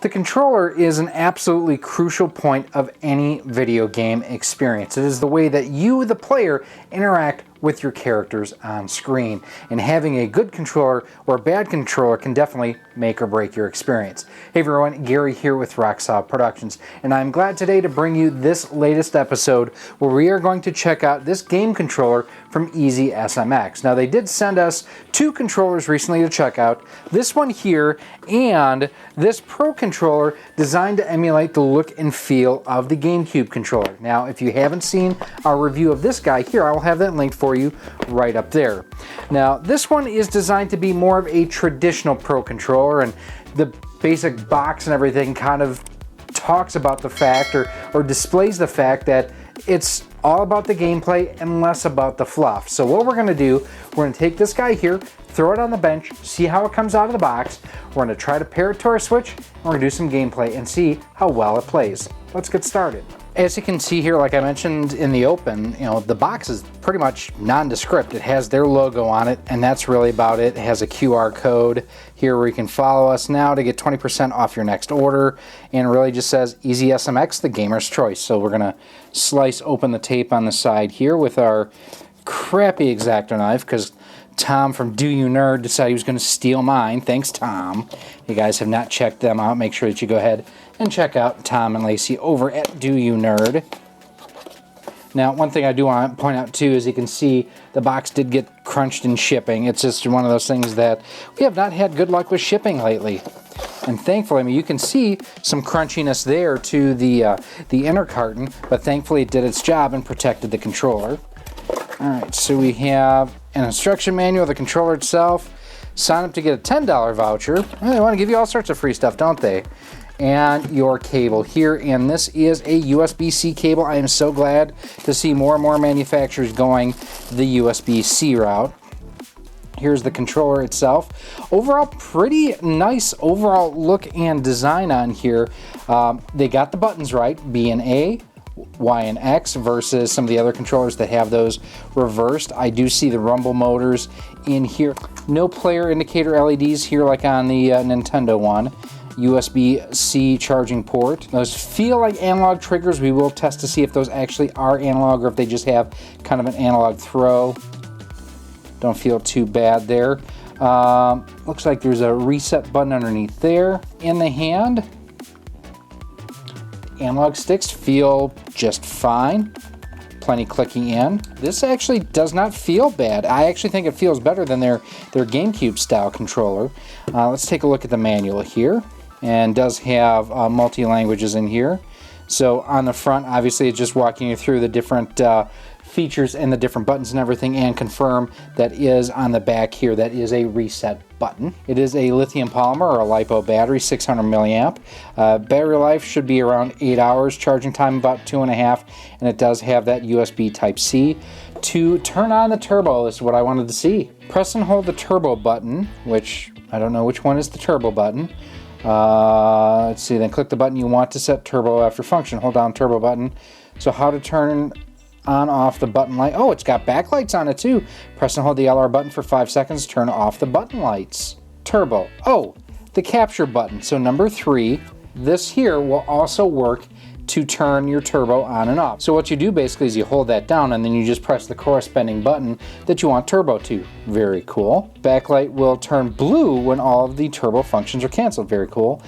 The controller is an absolutely crucial point of any video game experience. It is the way that you, the player, interact with your characters on screen. And having a good controller or a bad controller can definitely make or break your experience. Hey everyone, Gary here with RoXolid Productions, and I'm glad today to bring you this latest episode where we are going to check out this game controller from Easy SMX. Now they did send us two controllers recently to check out, this one here and this Pro controller designed to emulate the look and feel of the GameCube controller. Now if you haven't seen our review of this guy here, I will have that linked for you right up there. Now this one is designed to be more of a traditional Pro controller, and the basic box and everything kind of talks about the fact or displays the fact that it's all about the gameplay and less about the fluff. So what we're going to do, we're going to take this guy here, throw it on the bench, see how it comes out of the box. We're going to try to pair it to our Switch, and we're going to do some gameplay and see how well it plays. Let's get started. As you can see here, like I mentioned in the open, the box is pretty much nondescript. It has their logo on it, and that's really about it. It has a QR code here where you can follow us now to get 20% off your next order, and it really just says Easy SMX, the gamer's choice. So we're gonna slice open the tape on the side here with our crappy X-Acto knife, because Tom from Do You Nerd decided he was going to steal mine. Thanks, Tom. If you guys have not checked them out, make sure that you go ahead and check out Tom and Lacey over at Do You Nerd. Now, one thing I do want to point out too is you can see the box did get crunched in shipping. It's just one of those things that we have not had good luck with shipping lately. And thankfully, I mean, you can see some crunchiness there to the inner carton, but thankfully it did its job and protected the controller. Alright, so we have an instruction manual of the controller itself. Sign up to get a $10 voucher. Well, they want to give you all sorts of free stuff, don't they? And your cable here, and this is a USB-C cable. I am so glad to see more and more manufacturers going the USB-C route. Here's the controller itself. Overall, pretty nice overall look and design on here. They got the buttons right, B and A, Y and X, versus some of the other controllers that have those reversed. I do see the rumble motors in here. No player indicator LEDs here like on the Nintendo one. USB-C charging port. Those feel like analog triggers. We will test to see if those actually are analog or if they just have kind of an analog throw. Don't feel too bad there. Looks like there's a reset button underneath there. In the hand, analog sticks feel just fine. Plenty clicking in. This actually does not feel bad. I actually think it feels better than their GameCube style controller. Let's take a look at the manual here, and does have multi-languages in here. So on the front, obviously it's just walking you through the different features and the different buttons and everything, and confirm that is on the back here, that is a reset button. It is a lithium polymer or a LiPo battery, 600 milliamp. Battery life should be around 8 hours, charging time about 2.5, and it does have that USB Type-C. To turn on the turbo, this is what I wanted to see. Press and hold the turbo button, which I don't know which one is the turbo button. Let's see, then click the button you want to set turbo after function. Hold down turbo button. So how to turn on off the button light. Oh, it's got backlights on it too. Press and hold the LR button for 5 seconds. Turn off the button lights. Turbo. Oh, the capture button. So number 3, this here will also work to turn your turbo on and off. So what you do basically is you hold that down and then you just press the corresponding button that you want turbo to. Very cool. Backlight will turn blue when all of the turbo functions are canceled. Very cool.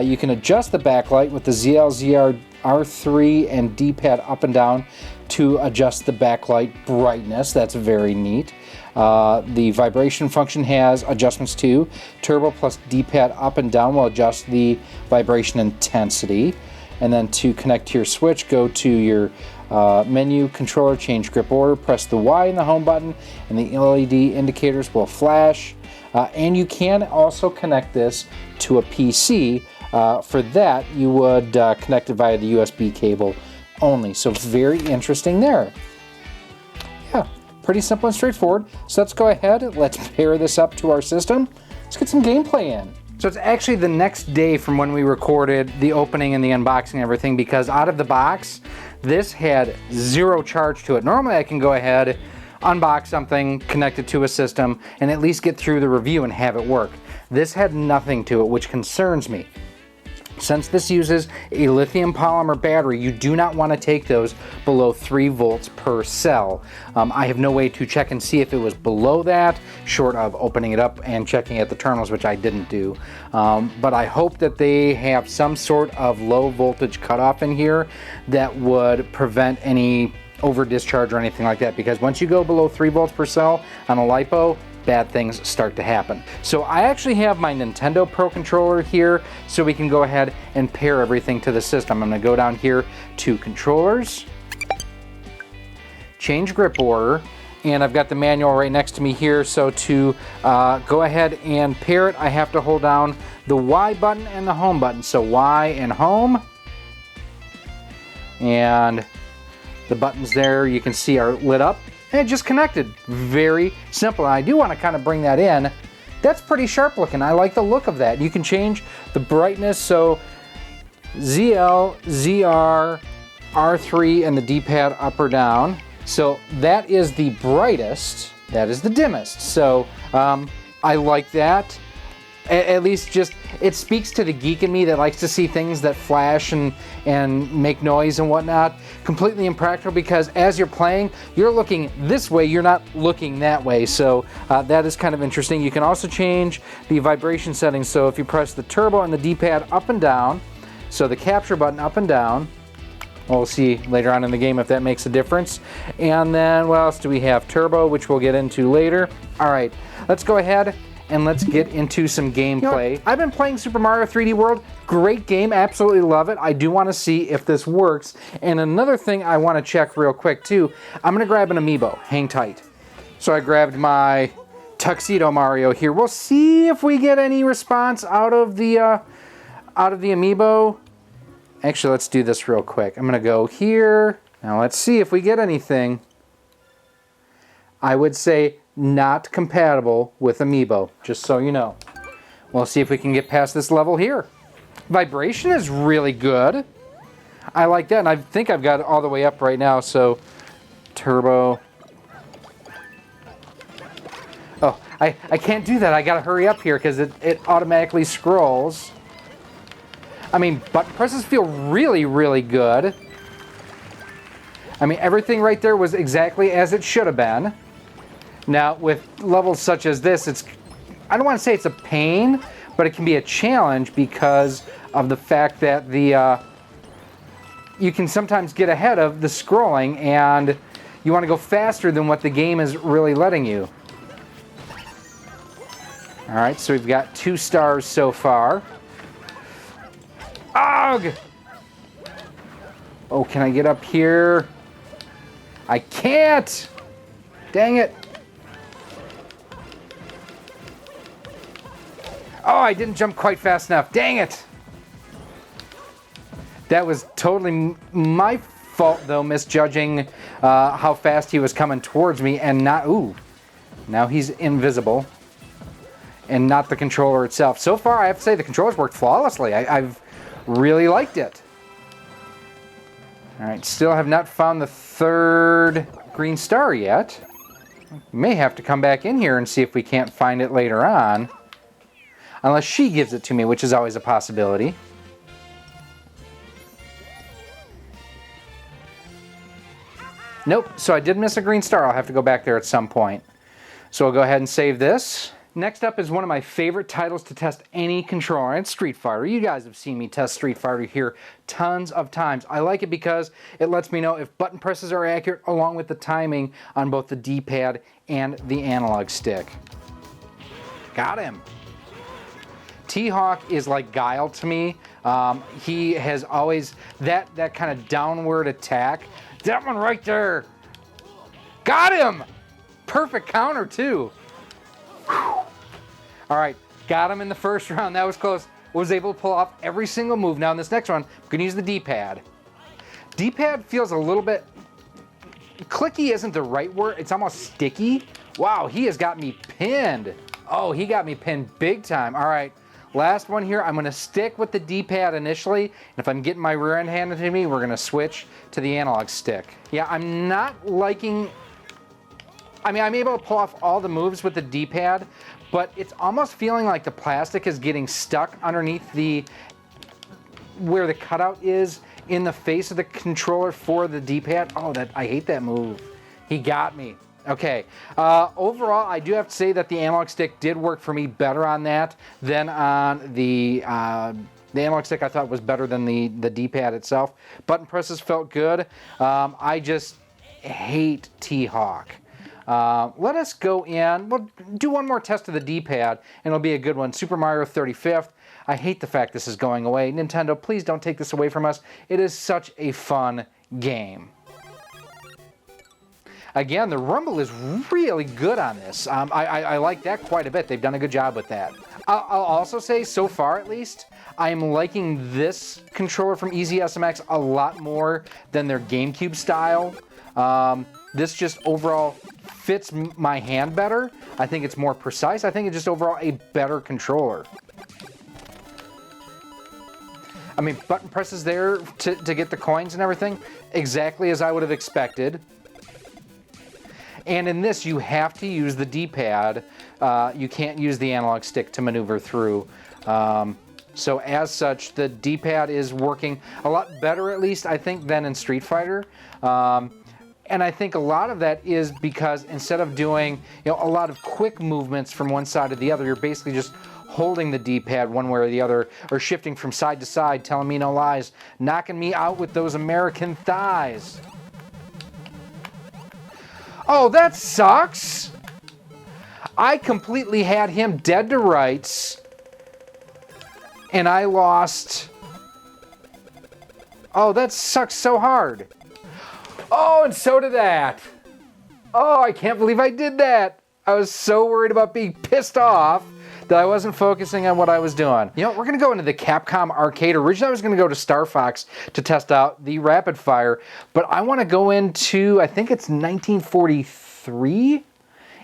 You can adjust the backlight with the ZL, ZR, R3 and D-pad up and down to adjust the backlight brightness. That's very neat. The vibration function has adjustments too. Turbo plus D-pad up and down will adjust the vibration intensity. And then to connect to your Switch, go to your menu, controller, change grip order, press the Y in the home button, and the LED indicators will flash. And you can also connect this to a PC. For that, you would connect it via the USB cable only. So very interesting there. Yeah, pretty simple and straightforward. So let's go ahead, let's pair this up to our system. Let's get some gameplay in. So it's actually the next day from when we recorded the opening and the unboxing and everything, because out of the box, this had 0 charge to it. Normally I can go ahead, unbox something, connect it to a system, and at least get through the review and have it work. This had nothing to it, which concerns me. Since this uses a lithium polymer battery, you do not want to take those below 3 volts per cell. I have no way to check and see if it was below that, short of opening it up and checking at the terminals, which I didn't do. But I hope that they have some sort of low voltage cutoff in here that would prevent any over discharge or anything like that, because once you go below 3 volts per cell on a LiPo, bad things start to happen. So I actually have my Nintendo Pro Controller here, so we can go ahead and pair everything to the system. I'm going to go down here to Controllers, change grip order, and I've got the manual right next to me here. So to go ahead and pair it, I have to hold down the Y button and the home button. So Y and home, and the buttons there you can see are lit up. And it just connected. Very simple. And I do want to kind of bring that in. That's pretty sharp looking. I like the look of that. You can change the brightness, so ZL, ZR, R3, and the D-pad up or down. So that is the brightest, that is the dimmest. So I like that. At least just, it speaks to the geek in me that likes to see things that flash and make noise and whatnot. Completely impractical, because as you're playing, you're looking this way, you're not looking that way. So that is kind of interesting. You can also change the vibration settings. So if you press the turbo and the D-pad up and down, so the capture button up and down, we'll see later on in the game if that makes a difference. And then what else do we have? Turbo, which we'll get into later. All right, let's go ahead and let's get into some gameplay. You know, I've been playing Super Mario 3D World. Great game, absolutely love it. I do want to see if this works. And another thing I want to check real quick too, I'm going to grab an amiibo. Hang tight. So I grabbed my Tuxedo Mario here. We'll see if we get any response out of the amiibo. Actually, let's do this real quick. I'm going to go here. Now let's see if we get anything. I would say not compatible with amiibo, just so you know. We'll see if we can get past this level here. Vibration is really good. I like that, and I think I've got it all the way up right now, so turbo. Oh, I can't do that. I gotta hurry up here because it automatically scrolls. I mean, button presses feel really, really good. I mean, everything right there was exactly as it should have been. Now, with levels such as this, I don't want to say it's a pain, but it can be a challenge because of the fact that you can sometimes get ahead of the scrolling and you want to go faster than what the game is really letting you. All right, so we've got 2 stars so far. Ugh! Oh, can I get up here? I can't! Dang it! Oh, I didn't jump quite fast enough. Dang it! That was totally my fault, though, misjudging how fast he was coming towards me and not... Ooh, now he's invisible. And not the controller itself. So far, I have to say, the controller's worked flawlessly. I've really liked it. All right, still have not found the 3rd green star yet. May have to come back in here and see if we can't find it later on. Unless she gives it to me, which is always a possibility. Nope, so I did miss a green star. I'll have to go back there at some point. So we'll go ahead and save this. Next up is one of my favorite titles to test any controller, and it's Street Fighter. You guys have seen me test Street Fighter here tons of times. I like it because it lets me know if button presses are accurate along with the timing on both the D-pad and the analog stick. Got him. T-Hawk is like Guile to me. He has always, that kind of downward attack. That one right there. Got him! Perfect counter too. Whew. All right, got him in the first round. That was close. Was able to pull off every single move. Now in this next one, I'm gonna use the D-pad. D-pad feels a little bit, clicky isn't the right word. It's almost sticky. Wow, he has got me pinned. Oh, he got me pinned big time. All right. Last one here, I'm going to stick with the D-pad initially, and if I'm getting my rear end handed to me, we're going to switch to the analog stick. Yeah, I'm not liking, I mean, I'm able to pull off all the moves with the D-pad, but it's almost feeling like the plastic is getting stuck underneath the where the cutout is in the face of the controller for the D-pad. Oh, I hate that move. He got me. Okay, overall, I do have to say that the analog stick did work for me better on that than on the analog stick. I thought was better than the D-pad itself. Button presses felt good. I just hate T-Hawk. Let us go in. We'll do one more test of the D-pad, and it'll be a good one. Super Mario 35th. I hate the fact this is going away. Nintendo, please don't take this away from us. It is such a fun game. Again, the rumble is really good on this. I like that quite a bit. They've done a good job with that. I'll also say, so far at least, I'm liking this controller from Easy SMX a lot more than their GameCube style. This just overall fits my hand better. I think it's more precise. I think it's just overall a better controller. I mean, button presses there to get the coins and everything, exactly as I would have expected. And in this, you have to use the D-pad. You can't use the analog stick to maneuver through. So as such, the D-pad is working a lot better, at least, I think, than in Street Fighter. And I think a lot of that is because instead of doing, a lot of quick movements from one side to the other, you're basically just holding the D-pad one way or the other, or shifting from side to side, telling me no lies, knocking me out with those American thighs. Oh, that sucks! I completely had him dead to rights, and I lost. Oh, that sucks so hard. Oh, and so did that. Oh, I can't believe I did that. I was so worried about being pissed off that I wasn't focusing on what I was doing. We're going to go into the Capcom arcade. Originally, I was going to go to Star Fox to test out the rapid fire, but I want to go into, I think it's 1943,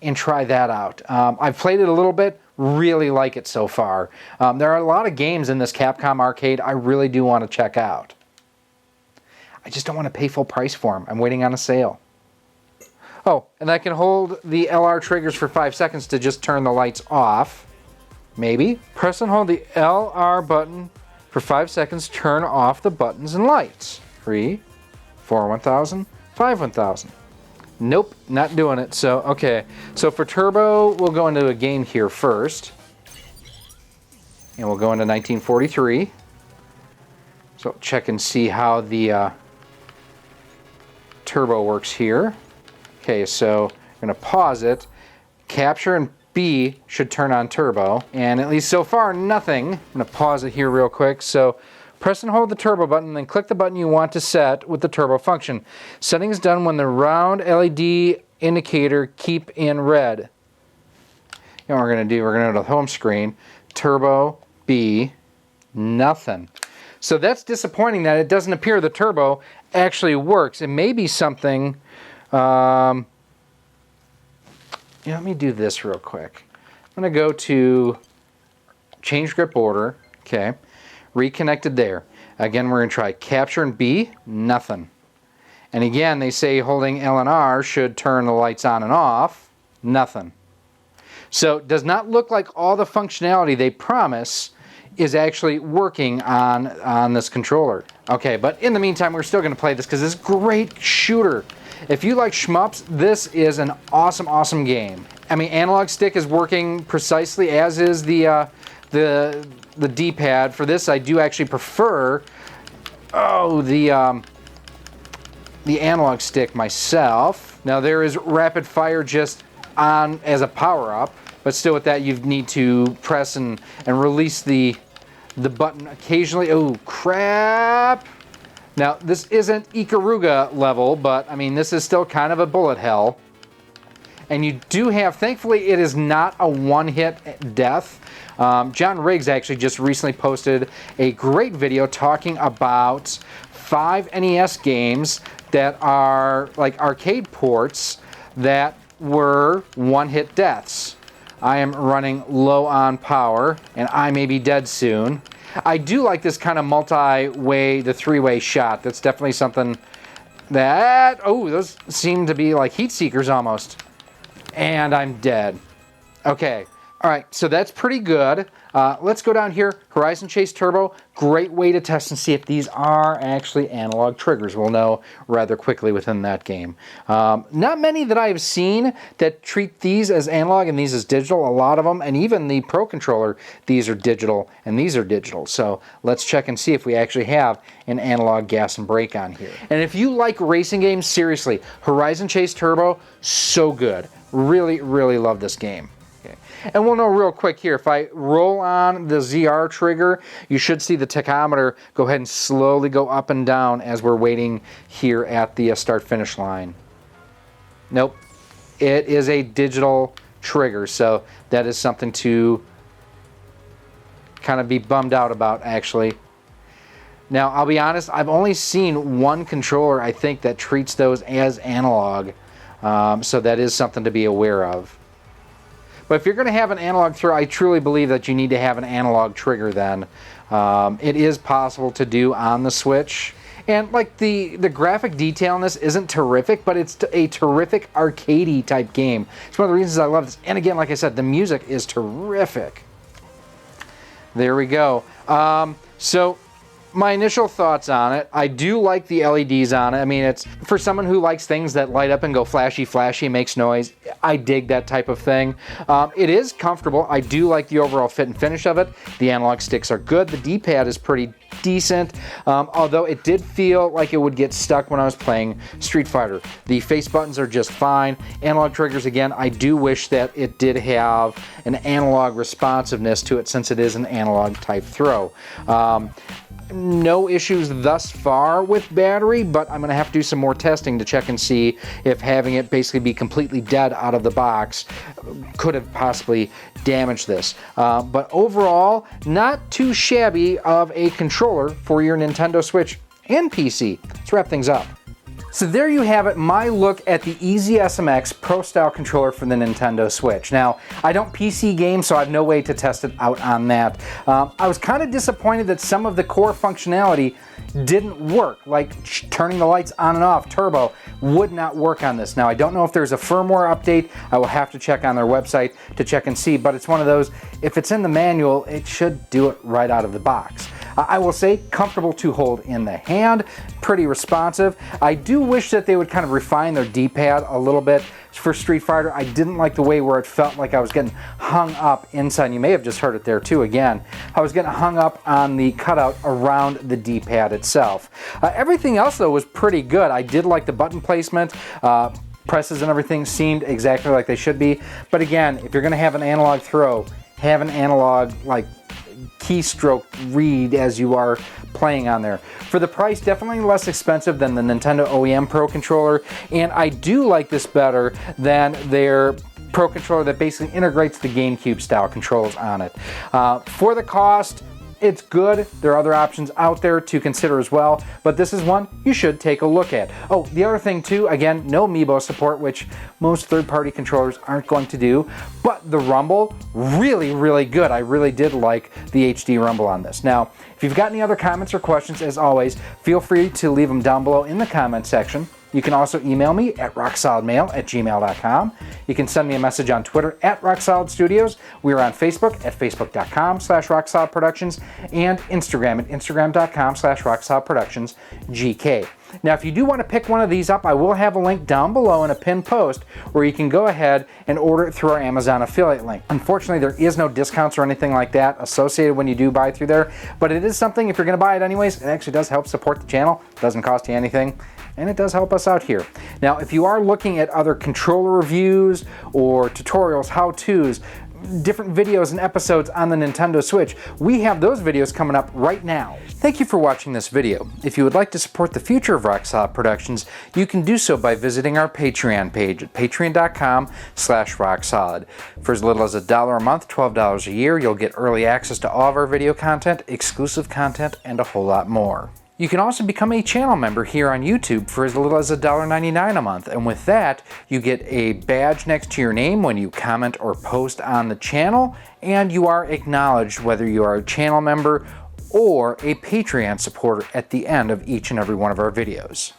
and try that out. I've played it a little bit, really like it so far. There are a lot of games in this Capcom arcade I really do want to check out. I just don't want to pay full price for them. I'm waiting on a sale. Oh, and I can hold the LR triggers for 5 seconds to just turn the lights off. Maybe. Press and hold the LR button for 5 seconds, turn off the buttons and lights. 3, 4, 1000, 5, 1000. Nope, not doing it. So, okay. So for Turbo, we'll go into a game here first. And we'll go into 1943. So check and see how the Turbo works here. Okay, so I'm going to pause it. Capture and B should turn on Turbo, and at least so far, nothing. I'm going to pause it here real quick. So press and hold the Turbo button, then click the button you want to set with the Turbo function. Setting is done when the round LED indicator keep in red. And what we're going to do, we're going to go to the home screen, Turbo, B, nothing. So that's disappointing that it doesn't appear the Turbo actually works. It may be something... let me do this real quick. I'm going to go to change grip order. Okay. Reconnected there. Again, we're going to try capture and B. Nothing. And again, they say holding L and R should turn the lights on and off. Nothing. So it does not look like all the functionality they promise is actually working on this controller. Okay, but in the meantime, we're still going to play this because it's a great shooter. If you like shmups, this is an awesome, awesome game. I mean, analog stick is working precisely as is the D-pad. For this, I do actually prefer the analog stick myself. Now there is rapid fire just on as a power-up, but still with that you need to press and release the button occasionally. Oh crap! Now this isn't Ikaruga level, but I mean this is still kind of a bullet hell. And you do have, thankfully it is not a one-hit death. John Riggs actually just recently posted a great video talking about 5 NES games that are like arcade ports that were one-hit deaths. I am running low on power and I may be dead soon. I do like this kind of multi-way, the 3-way shot. That's definitely something that, oh, those seem to be like heat seekers almost. And I'm dead. Okay, All right, so that's pretty good. Let's go down here, Horizon Chase Turbo. Great way to test and see if these are actually analog triggers. We'll know rather quickly within that game. Not many that I've seen that treat these as analog and these as digital. A lot of them, and even the Pro Controller, these are digital and these are digital. So let's check and see if we actually have an analog gas and brake on here. And if you like racing games, seriously, Horizon Chase Turbo, so good. Really, really love this game. And we'll know real quick here, if I roll on the ZR trigger, you should see the tachometer go ahead and slowly go up and down as we're waiting here at the start-finish line. Nope, it is a digital trigger, so that is something to kind of be bummed out about, actually. Now, I'll be honest, I've only seen one controller, I think, that treats those as analog, so that is something to be aware of. But if you're going to have an analog throw, I truly believe that you need to have an analog trigger then. It is possible to do on the Switch. And like the graphic detail in this isn't terrific, but it's a terrific arcadey type game. It's one of the reasons I love this. And again, like I said, the music is terrific. There we go. So my initial thoughts on it, I do like the LEDs on it. I mean, it's for someone who likes things that light up and go flashy, makes noise. I dig that type of thing. It is comfortable. I do like the overall fit and finish of it. The analog sticks are good. The D-pad is pretty decent, although it did feel like it would get stuck when I was playing Street Fighter. The face buttons are just fine. Analog triggers, again, I do wish that it did have an analog responsiveness to it since it is an analog type throw. No issues thus far with battery, but I'm going to have to do some more testing to check and see if having it basically be completely dead out of the box could have possibly damaged this. But overall, not too shabby of a controller for your Nintendo Switch and PC. Let's wrap things up. So there you have it, my look at the Easy SMX Pro Style controller for the Nintendo Switch. Now, I don't PC game, so I have no way to test it out on that. I was kind of disappointed that some of the core functionality didn't work, like turning the lights on and off, turbo, would not work on this. Now, I don't know if there's a firmware update. I will have to check on their website to check and see, but it's one of those, if it's in the manual, it should do it right out of the box. I will say, comfortable to hold in the hand, pretty responsive. I do wish that they would kind of refine their D-pad a little bit. For Street Fighter, I didn't like the way where it felt like I was getting hung up inside. You may have just heard it there too again. I was getting hung up on the cutout around the D-pad itself. Everything else though was pretty good. I did like the button placement. Presses and everything seemed exactly like they should be. But again, if you're going to have an analog throw, have an analog like keystroke read as you are playing on there. For the price, definitely less expensive than the Nintendo OEM Pro Controller, and I do like this better than their Pro Controller that basically integrates the GameCube style controls on it. For the cost, it's good. There are other options out there to consider as well, but this is one you should take a look at. Oh, the other thing too, again, no Amiibo support, which most third-party controllers aren't going to do, but the rumble, really, really good. I really did like the HD rumble on this. Now, if you've got any other comments or questions, as always, feel free to leave them down below in the comment section. You can also email me at rocksolidmail@gmail.com. You can send me a message on Twitter at RoXolid Studios. We are on Facebook at facebook.com/RoXolid Productions and Instagram at instagram.com/RoXolid Productions GK. Now, if you do want to pick one of these up, I will have a link down below in a pinned post where you can go ahead and order it through our Amazon affiliate link. Unfortunately, there is no discounts or anything like that associated when you do buy through there, but it is something, if you're going to buy it anyways, it actually does help support the channel. It doesn't cost you anything, and it does help us out here. Now, if you are looking at other controller reviews or tutorials, how-tos, different videos and episodes on the Nintendo Switch, we have those videos coming up right now. Thank you for watching this video. If you would like to support the future of RoXolid Productions, you can do so by visiting our Patreon page at patreon.com/RoXolid. For as little as $1 a month, $12 a year, you'll get early access to all of our video content, exclusive content, and a whole lot more. You can also become a channel member here on YouTube for as little as $1.99 a month, and with that, you get a badge next to your name when you comment or post on the channel, and you are acknowledged whether you are a channel member or a Patreon supporter at the end of each and every one of our videos.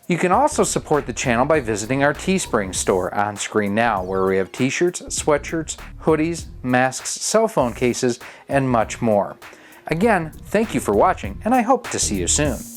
You can also support the channel by visiting our Teespring store on screen now, where we have t-shirts, sweatshirts, hoodies, masks, cell phone cases, and much more. Again, thank you for watching, and I hope to see you soon.